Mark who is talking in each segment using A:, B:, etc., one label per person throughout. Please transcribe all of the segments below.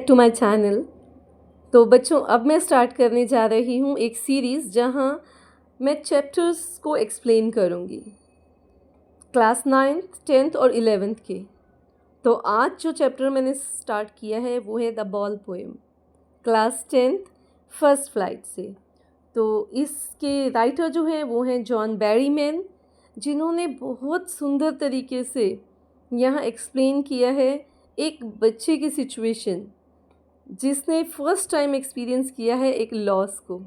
A: To my channel. तो बच्चों, अब मैं स्टार्ट करने जा रही हूँ एक सीरीज़ जहाँ मैं चैप्टर्स को एक्सप्लेन करूँगी, क्लास 9th 10th और 11th के। तो आज जो चैप्टर मैंने स्टार्ट किया है वो है the ball poem, class 10th first flight से। तो इसके राइटर जो हैं वो हैं जॉन बैरीमैन, जिन्होंने बहुत सुंदर तरीके से यहाँ एक्सप्लेन किया है एक बच्चे की सिचुएशन जिसने फर्स्ट टाइम एक्सपीरियंस किया है एक लॉस को।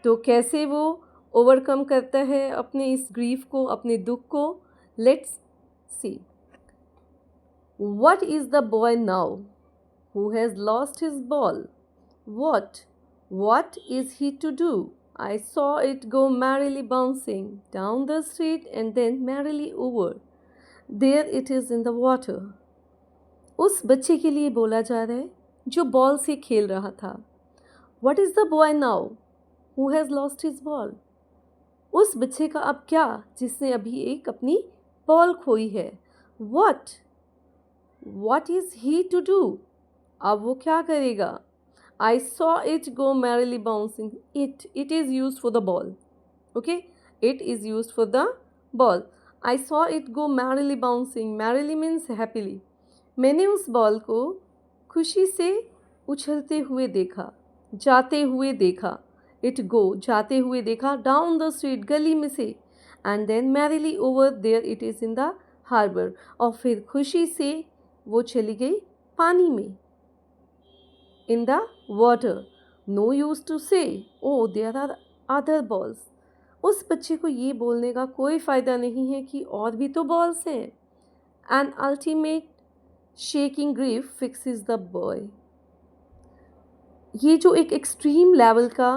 A: तो कैसे वो ओवरकम करता है अपने इस ग्रीफ को, अपने दुख को। Let's see. What is the boy now who has lost his ball? What is he to do? I saw it go merrily bouncing down the street and then merrily over. There it is in the water. उस बच्चे के लिए बोला जा रहा है जो ball से खेल रहा था। What is the boy now who has lost his ball? उस बच्चे का अब क्या जिसने अभी एक अपनी बॉल खोई है। What is he to do? अब वो क्या करेगा? I saw it go merrily bouncing. It is used for the ball. Okay? It is used for the ball. I saw it go merrily bouncing. Merrily means happily. मैंने उस ball को खुशी से उछलते हुए देखा, जाते हुए देखा। It go जाते हुए देखा down the street गली में से, and then merrily over there it is in the harbor. और फिर खुशी से वो चली गई पानी में, in the water. No use to say, oh there are other balls. उस बच्चे को ये बोलने का कोई फ़ायदा नहीं है कि और भी तो बॉल्स हैं। An ultimate shaking grief fixes the boy. ये जो एक एक्सट्रीम लेवल का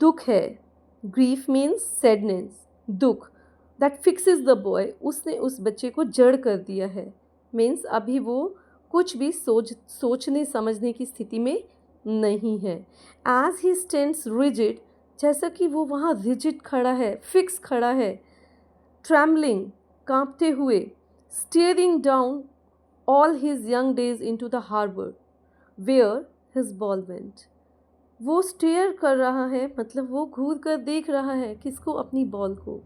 A: दुख है, ग्रीफ मीन्स सैडनेस, दुख, दैट फिक्सेस द बॉय, उसने उस बच्चे को जड़ कर दिया है। मीन्स अभी वो कुछ भी सोचने समझने की स्थिति में नहीं है। एज ही स्टैंड्स रिजिड, जैसा कि वो वहाँ रिजिड खड़ा है, फिक्स खड़ा है, ट्रैम्बलिंग कांपते हुए, steering down all his young days into the harbour where his ball went. वो स्टेयर कर रहा है, मतलब वो घूर कर देख रहा है किसको? अपनी बॉल को।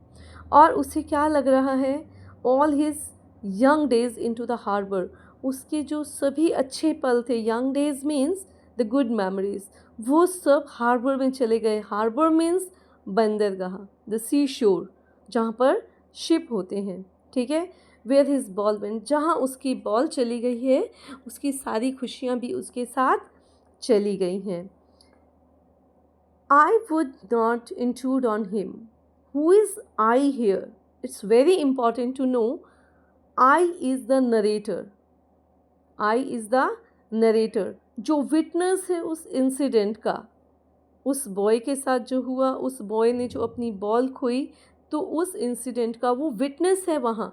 A: और उसे क्या लग रहा है? All his young days into the harbour, उसके जो सभी अच्छे पल थे, young days means the good memories, वो सब हार्बर में चले गए। हार्बर मीन्स बंदरगाह, द सी शोर, जहाँ पर शिप होते हैं, ठीक है। वेयर हिज बॉल वेंट, जहाँ उसकी बॉल चली गई है, उसकी सारी खुशियाँ भी उसके साथ चली गई हैं। I would not intrude on him. Who is I here? It's very important to know I is the narrator. I is the narrator. जो विटनेस है उस इंसिडेंट का, उस बॉय के साथ जो हुआ, उस बॉय ने जो अपनी बॉल खोई, तो उस इंसिडेंट का वो विटनेस है वहाँ।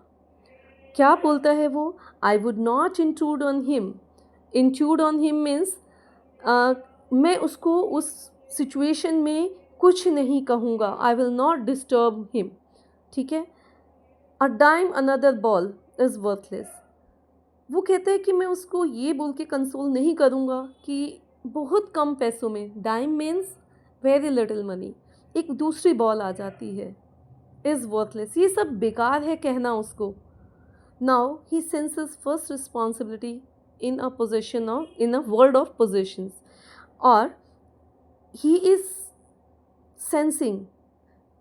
A: क्या बोलता है वो? I would not intrude on him. Intrude on him means मैं उसको उस सिचुएशन में कुछ नहीं कहूँगा। I will not disturb him. ठीक है। A dime another ball is worthless. वो कहता है कि मैं उसको ये बोल के कंसोल नहीं करूँगा कि बहुत कम पैसों में, dime means very little money, एक दूसरी बॉल आ जाती है, इज़ वर्थलेस, ये सब बेकार है कहना उसको। Now he senses first responsibility in a position of, in a world of positions, और ही इज़ सेंसिंग,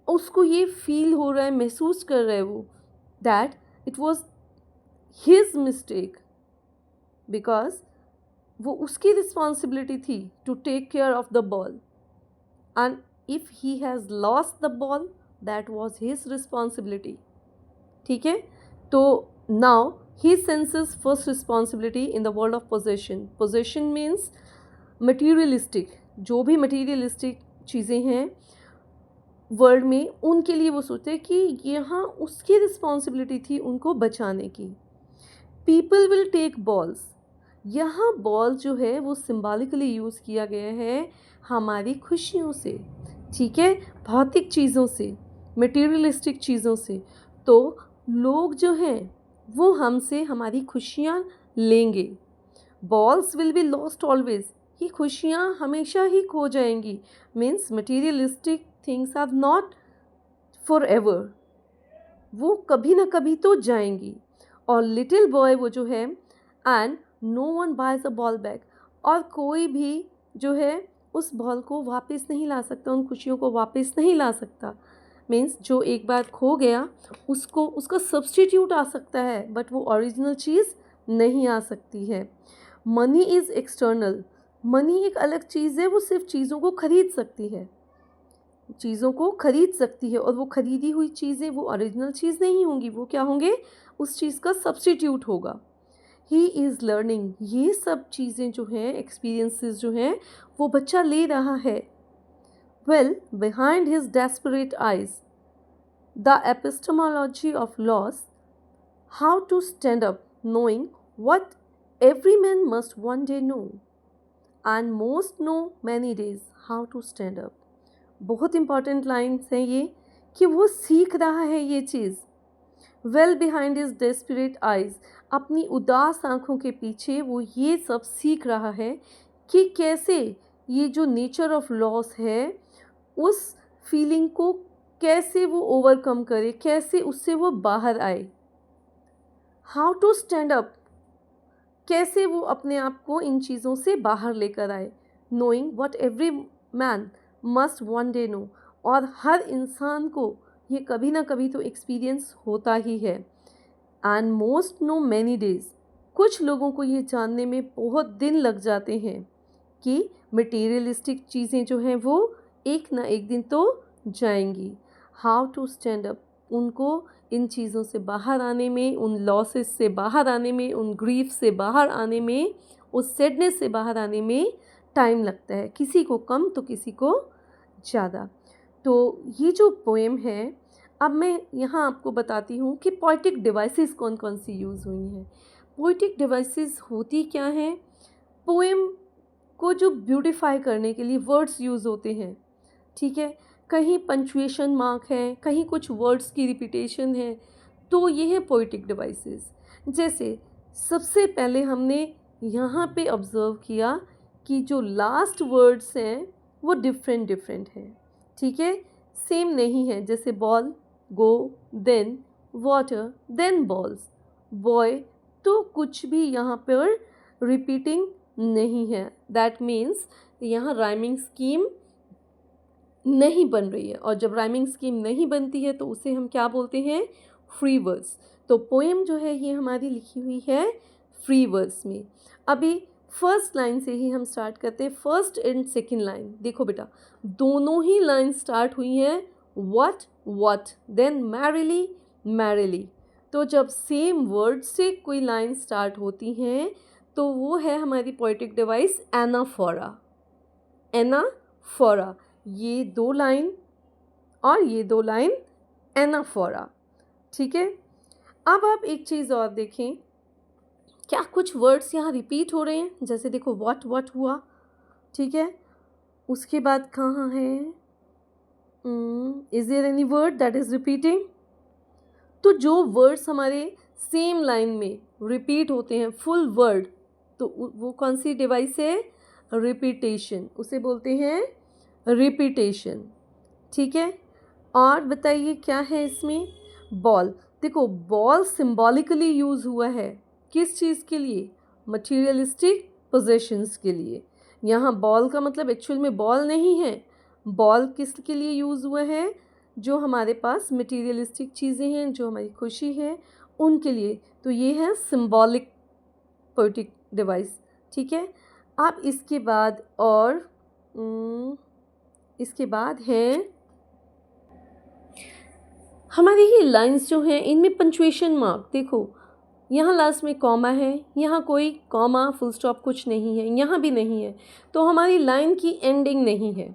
A: उसको ये फील हो रहा है, महसूस कर रहा है वो, that it was his mistake, because वो उसकी रिस्पॉन्सिबिलिटी थी to take care of the ball, and if he has lost the ball that was his responsibility. ठीक है। तो now he senses first responsibility in the world of possession. Possession means materialistic, जो भी materialistic चीज़ें हैं world में, उनके लिए वो सोचते हैं कि यहाँ उसकी रिस्पॉन्सिबिलिटी थी उनको बचाने की। पीपल विल टेक बॉल्स, यहाँ बॉल जो है वो सिम्बॉलिकली यूज़ किया गया है हमारी खुशियों से, ठीक है, भौतिक चीज़ों से, मटीरियलिस्टिक चीज़ों से। तो लोग जो हैं वो हमसे हमारी खुशियाँ लेंगे, balls will be lost always, ये खुशियाँ हमेशा ही खो जाएंगी। Means materialistic things are not forever, वो कभी ना कभी तो जाएंगी। और लिटिल बॉय वो जो है, and no one buys a ball back, और कोई भी जो है उस बॉल को वापस नहीं ला सकता, उन खुशियों को वापस नहीं ला सकता। मीन्स जो एक बार खो गया उसको उसका सब्स्टिट्यूट आ सकता है, बट वो ओरिजिनल चीज़ नहीं आ सकती है। मनी इज़ एक्सटर्नल, मनी एक अलग चीज़ है, वो सिर्फ चीज़ों को खरीद सकती है, चीज़ों को खरीद सकती है, और वो खरीदी हुई चीज़ें वो ओरिजिनल चीज़ नहीं होंगी, वो क्या होंगे, उस चीज़ का सब्स्टिट्यूट होगा। ही इज़ लर्निंग, ये सब चीज़ें जो हैं, एक्सपीरियंसेस जो हैं, वो बच्चा ले रहा है। Well behind his desperate eyes the epistemology of loss, how to stand up knowing what every man must one day know and most know many days how to stand up। बहुत important lines हैं ये, कि वो सीख रहा है ये चीज़। Well behind his desperate eyes, अपनी उदास आँखों के पीछे वो ये सब सीख रहा है कि कैसे ये जो नेचर ऑफ लॉस है उस फीलिंग को कैसे वो ओवरकम करे, कैसे उससे वो बाहर आए। हाउ टू स्टैंड अप, कैसे वो अपने आप को इन चीज़ों से बाहर लेकर आए। Knowing what every man must one day know, और हर इंसान को ये कभी ना कभी तो एक्सपीरियंस होता ही है। And most know many days, कुछ लोगों को ये जानने में बहुत दिन लग जाते हैं कि मटेरियलिस्टिक चीज़ें जो हैं वो एक ना एक दिन तो जाएंगी। हाउ टू स्टैंड अप, उनको इन चीज़ों से बाहर आने में, उन लॉसेस से बाहर आने में, उन ग्रीफ से बाहर आने में, उस सैडनेस से बाहर आने में टाइम लगता है, किसी को कम तो किसी को ज़्यादा। तो ये जो पोएम है, अब मैं यहाँ आपको बताती हूँ कि पोइटिक डिवाइसेस कौन कौन सी यूज़ हुई हैं। पोइटिक डिवाइसेस होती क्या हैं, पोएम को जो ब्यूटिफाई करने के लिए वर्ड्स यूज़ होते हैं, ठीक है, कहीं पंचुएशन मार्क है, कहीं कुछ वर्ड्स की रिपीटेशन है, तो ये है पोइटिक डिवाइसेस। जैसे सबसे पहले हमने यहाँ पे ऑब्ज़र्व किया कि जो लास्ट वर्ड्स हैं वो डिफरेंट हैं, ठीक है, सेम नहीं है। जैसे ball, go, then water, then balls, boy, तो कुछ भी यहाँ पर रिपीटिंग नहीं है। दैट मीन्स यहाँ राइमिंग स्कीम नहीं बन रही है, और जब राइमिंग स्कीम नहीं बनती है तो उसे हम क्या बोलते हैं, फ्री वर्स। तो पोएम जो है ये हमारी लिखी हुई है फ्री वर्स में। अभी फर्स्ट लाइन से ही हम स्टार्ट करते हैं, फर्स्ट एंड सेकंड लाइन। देखो बेटा, दोनों ही लाइन स्टार्ट हुई हैं व्हाट देन मैरिली मैरिली। तो जब सेम वर्ड से कोई लाइन स्टार्ट होती हैं तो वो है हमारी पोएटिक डिवाइस एनाफोरा। एनाफोरा, ये दो लाइन और ये दो लाइन एनाफोरा, ठीक है। अब आप एक चीज़ और देखें, क्या कुछ वर्ड्स यहाँ रिपीट हो रहे हैं। जैसे देखो व्हाट हुआ, ठीक है, उसके बाद कहाँ है, is there any word that is repeating. तो जो वर्ड्स हमारे सेम लाइन में रिपीट होते हैं फुल वर्ड, तो वो कौन सी डिवाइस है, रिपीटेशन, उसे बोलते हैं रिपीटेशन, ठीक है। और बताइए क्या है इसमें, बॉल। देखो बॉल सिंबॉलिकली यूज़ हुआ है, किस चीज़ के लिए, मटीरियलिस्टिक पोजेशंस के लिए। यहाँ बॉल का मतलब एक्चुअल में बॉल नहीं है, बॉल किस के लिए यूज़ हुआ है, जो हमारे पास मटीरियलिस्टिक चीज़ें हैं, जो हमारी खुशी है उनके लिए। तो ये है सिंबॉलिक पोएटिक डिवाइस, ठीक है। अब इसके बाद और इसके बाद हैं हमारी ये लाइंस जो हैं, इनमें पंचुएशन मार्क देखो, यहाँ लास्ट में कॉमा है, यहाँ कोई कॉमा फुल स्टॉप कुछ नहीं है, यहाँ भी नहीं है, तो हमारी लाइन की एंडिंग नहीं है,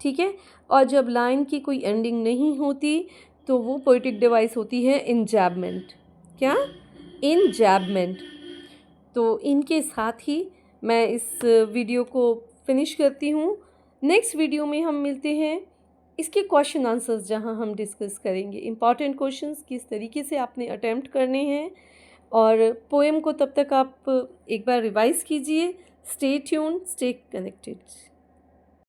A: ठीक है। और जब लाइन की कोई एंडिंग नहीं होती तो वो पोएटिक डिवाइस होती है इंजैबमेंट। क्या, इंजैबमेंट। तो इनके साथ ही मैं इस वीडियो को फिनिश करती हूँ। नेक्स्ट वीडियो में हम मिलते हैं, इसके क्वेश्चन आंसर्स जहाँ हम डिस्कस करेंगे, इम्पॉर्टेंट क्वेश्चंस किस तरीके से आपने अटेम्प्ट करने हैं, और पोएम को तब तक आप एक बार रिवाइज़ कीजिए। Stay tuned, stay connected.